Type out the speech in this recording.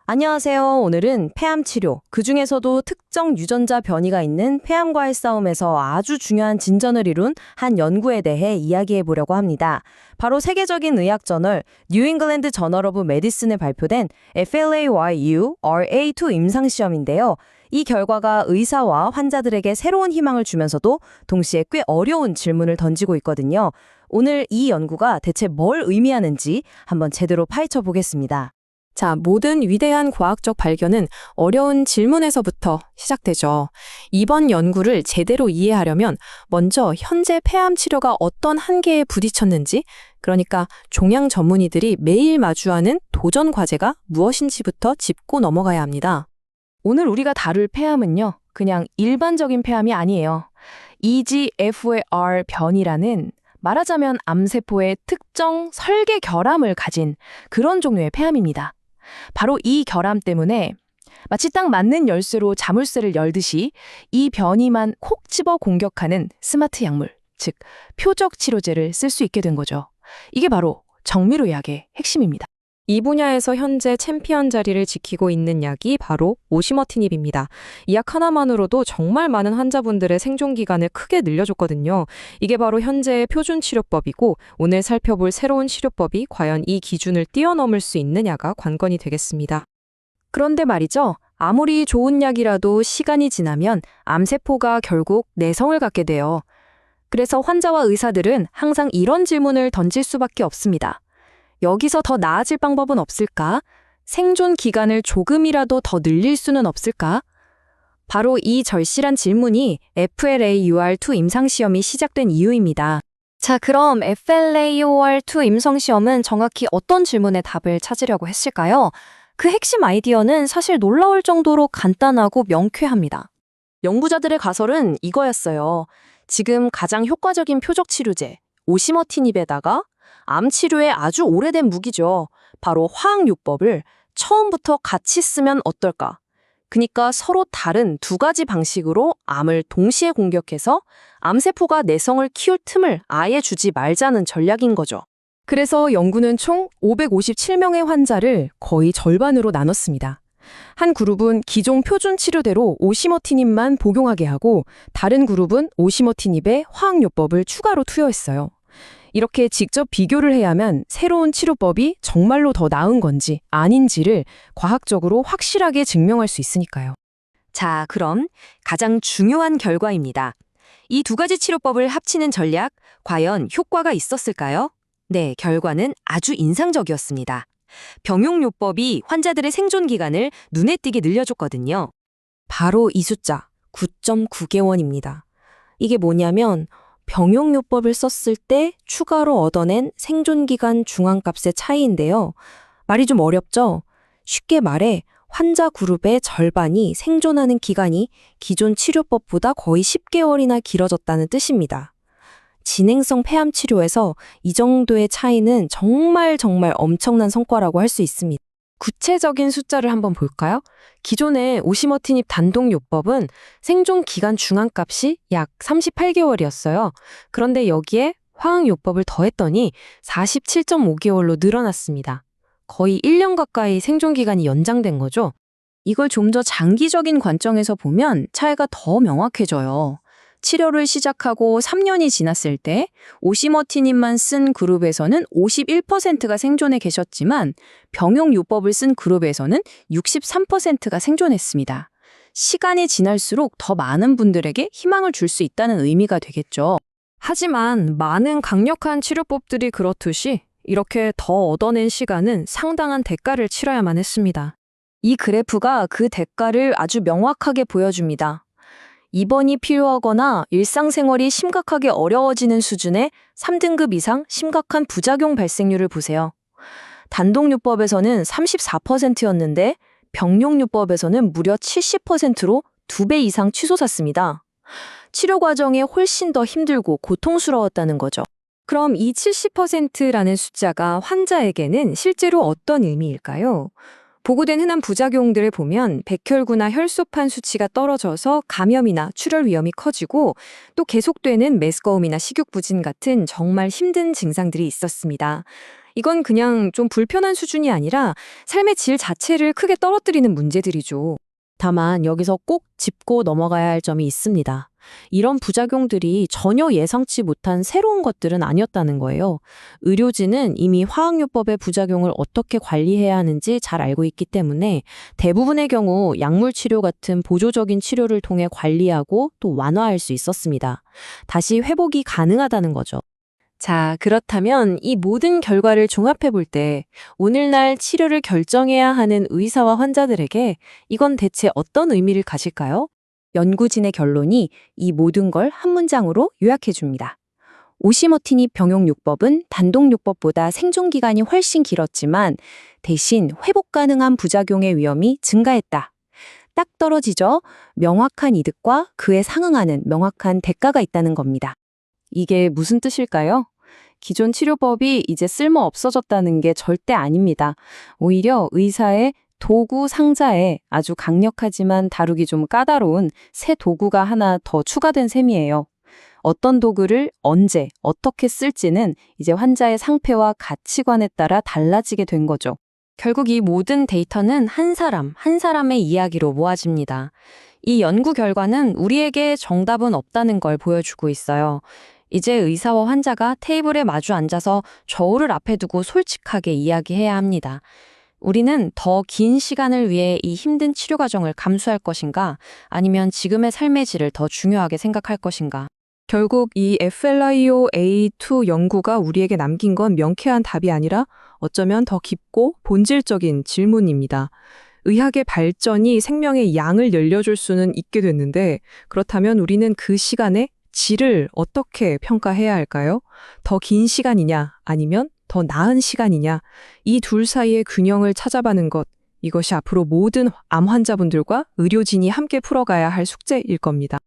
안녕하세요. 오늘은 폐암 치료, 그중에서도 특정 유전자 변이가 있는 폐암과의 싸움에서 아주 중요한 진전을 이룬 한 연구에 대해 이야기해 보려고 합니다. 바로 세계적인 의학 저널 뉴 잉글랜드 저널 오브 메디슨에 발표된 FLAYU-RA2 임상시험인데요. 이 결과가 의사와 환자들에게 새로운 희망을 주면서도 동시에 꽤 어려운 질문을 던지고 있거든요. 오늘 이 연구가 대체 뭘 의미하는지 한번 제대로 파헤쳐 보겠습니다. 자, 모든 위대한 과학적 발견은 어려운 질문에서부터 시작되죠. 이번 연구를 제대로 이해하려면 먼저 현재 폐암 치료가 어떤 한계에 부딪혔는지, 그러니까 종양 전문의들이 매일 마주하는 도전 과제가 무엇인지부터 짚고 넘어가야 합니다. 오늘 우리가 다룰 폐암은요, 그냥 일반적인 폐암이 아니에요. EGFR 변이라는 말하자면 암세포의 특정 설계 결함을 가진 그런 종류의 폐암입니다. 바로 이 결함 때문에 마치 딱 맞는 열쇠로 자물쇠를 열듯이 이 변이만 콕 집어 공격하는 스마트 약물, 즉 표적 치료제를 쓸 수 있게 된 거죠. 이게 바로 정밀의학의 핵심입니다. 이 분야에서 현재 챔피언 자리를 지키고 있는 약이 바로 오시머티닙입니다. 이 약 하나만으로도 정말 많은 환자분들의 생존 기간을 크게 늘려줬거든요. 이게 바로 현재의 표준 치료법이고 오늘 살펴볼 새로운 치료법이 과연 이 기준을 뛰어넘을 수 있느냐가 관건이 되겠습니다. 그런데 말이죠. 아무리 좋은 약이라도 시간이 지나면 암세포가 결국 내성을 갖게 돼요. 그래서 환자와 의사들은 항상 이런 질문을 던질 수밖에 없습니다. 여기서 더 나아질 방법은 없을까? 생존 기간을 조금이라도 더 늘릴 수는 없을까? 바로 이 절실한 질문이 FLAUR2 임상시험이 시작된 이유입니다. 자, 그럼 FLAUR2 임상시험은 정확히 어떤 질문에 답을 찾으려고 했을까요? 그 핵심 아이디어는 사실 놀라울 정도로 간단하고 명쾌합니다. 연구자들의 가설은 이거였어요. 지금 가장 효과적인 표적 치료제, 오시머티닙에다가 암 치료에 아주 오래된 무기죠. 바로 화학요법을 처음부터 같이 쓰면 어떨까? 그러니까 서로 다른 두 가지 방식으로 암을 동시에 공격해서 암세포가 내성을 키울 틈을 아예 주지 말자는 전략인 거죠. 그래서 연구는 총 557명의 환자를 거의 절반으로 나눴습니다. 한 그룹은 기존 표준 치료대로 오시머티닙만 복용하게 하고 다른 그룹은 오시머티닙에 화학요법을 추가로 투여했어요. 이렇게 직접 비교를 해야만 새로운 치료법이 정말로 더 나은 건지 아닌지를 과학적으로 확실하게 증명할 수 있으니까요. 자, 그럼 가장 중요한 결과입니다. 이 두 가지 치료법을 합치는 전략, 과연 효과가 있었을까요? 네, 결과는 아주 인상적이었습니다. 병용요법이 환자들의 생존 기간을 눈에 띄게 늘려줬거든요. 바로 이 숫자, 9.9개월입니다. 이게 뭐냐면 병용요법을 썼을 때 추가로 얻어낸 생존기간 중앙값의 차이인데요. 말이 좀 어렵죠? 쉽게 말해 환자 그룹의 절반이 생존하는 기간이 기존 치료법보다 거의 10개월이나 길어졌다는 뜻입니다. 진행성 폐암 치료에서 이 정도의 차이는 정말 엄청난 성과라고 할 수 있습니다. 구체적인 숫자를 한번 볼까요? 기존의 오시머티닙 단독요법은 생존 기간 중앙값이 약 38개월이었어요. 그런데 여기에 화학요법을 더했더니 47.5개월로 늘어났습니다. 거의 1년 가까이 생존 기간이 연장된 거죠. 이걸 좀 더 장기적인 관점에서 보면 차이가 더 명확해져요. 치료를 시작하고 3년이 지났을 때 오시머티닙만 쓴 그룹에서는 51%가 생존해 계셨지만 병용요법을 쓴 그룹에서는 63%가 생존했습니다. 시간이 지날수록 더 많은 분들에게 희망을 줄 수 있다는 의미가 되겠죠. 하지만 많은 강력한 치료법들이 그렇듯이 이렇게 더 얻어낸 시간은 상당한 대가를 치러야만 했습니다. 이 그래프가 그 대가를 아주 명확하게 보여줍니다. 입원이 필요하거나 일상생활이 심각하게 어려워지는 수준의 3등급 이상 심각한 부작용 발생률을 보세요. 단독요법에서는 34%였는데 병용요법에서는 무려 70%로 2배 이상 치솟았습니다. 치료 과정이 훨씬 더 힘들고 고통스러웠다는 거죠. 그럼 이 70%라는 숫자가 환자에게는 실제로 어떤 의미일까요? 보고된 흔한 부작용들을 보면 백혈구나 혈소판 수치가 떨어져서 감염이나 출혈 위험이 커지고 또 계속되는 메스꺼움이나 식욕부진 같은 정말 힘든 증상들이 있었습니다. 이건 그냥 좀 불편한 수준이 아니라 삶의 질 자체를 크게 떨어뜨리는 문제들이죠. 다만 여기서 꼭 짚고 넘어가야 할 점이 있습니다. 이런 부작용들이 전혀 예상치 못한 새로운 것들은 아니었다는 거예요. 의료진은 이미 화학요법의 부작용을 어떻게 관리해야 하는지 잘 알고 있기 때문에 대부분의 경우 약물 치료 같은 보조적인 치료를 통해 관리하고 또 완화할 수 있었습니다. 다시 회복이 가능하다는 거죠. 자, 그렇다면 이 모든 결과를 종합해 볼 때 오늘날 치료를 결정해야 하는 의사와 환자들에게 이건 대체 어떤 의미를 가질까요? 연구진의 결론이 이 모든 걸 한 문장으로 요약해 줍니다. 오시머티닙 병용요법은 단독요법보다 생존기간이 훨씬 길었지만 대신 회복 가능한 부작용의 위험이 증가했다. 딱 떨어지죠? 명확한 이득과 그에 상응하는 명확한 대가가 있다는 겁니다. 이게 무슨 뜻일까요? 기존 치료법이 이제 쓸모 없어졌다는 게 절대 아닙니다. 오히려 의사의 도구 상자에 아주 강력하지만 다루기 좀 까다로운 새 도구가 하나 더 추가된 셈이에요. 어떤 도구를 언제, 어떻게 쓸지는 이제 환자의 상태와 가치관에 따라 달라지게 된 거죠. 결국 이 모든 데이터는 한 사람의 이야기로 모아집니다. 이 연구 결과는 우리에게 정답은 없다는 걸 보여주고 있어요. 이제 의사와 환자가 테이블에 마주 앉아서 저울을 앞에 두고 솔직하게 이야기해야 합니다. 우리는 더 긴 시간을 위해 이 힘든 치료 과정을 감수할 것인가, 아니면 지금의 삶의 질을 더 중요하게 생각할 것인가. 결국 이 FLIO-A2 연구가 우리에게 남긴 건 명쾌한 답이 아니라 어쩌면 더 깊고 본질적인 질문입니다. 의학의 발전이 생명의 양을 늘려줄 수는 있게 됐는데 그렇다면 우리는 그 시간의 질을 어떻게 평가해야 할까요? 더 긴 시간이냐 아니면 더 나은 시간이냐 이 둘 사이의 균형을 찾아가는 것 이것이 앞으로 모든 암 환자분들과 의료진이 함께 풀어가야 할 숙제일 겁니다.